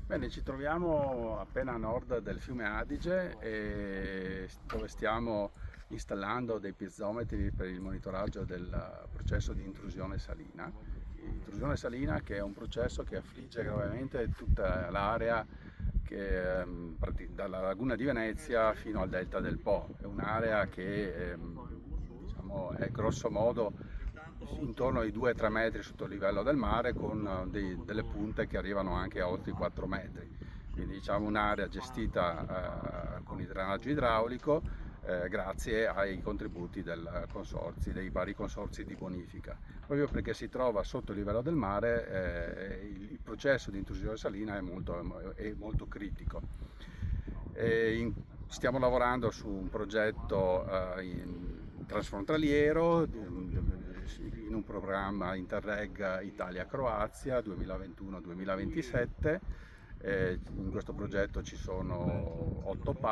Bene, ci troviamo appena a nord del fiume Adige, dove stiamo installando dei piezometri per il monitoraggio del processo di intrusione salina. Intrusione salina che è un processo che affligge gravemente tutta l'area dalla laguna di Venezia fino al delta del Po. È un'area che diciamo, è grosso modo intorno ai 2-3 metri sotto il livello del mare, con delle punte che arrivano anche a oltre i 4 metri. Quindi diciamo un'area gestita con il drenaggio idraulico, grazie ai contributi dei vari consorzi di bonifica. Proprio perché si trova sotto il livello del mare, il processo di intrusione salina è molto critico. Stiamo lavorando su un progetto transfrontaliero in un programma Interreg Italia-Croazia 2021-2027. In questo progetto ci sono 8 parti.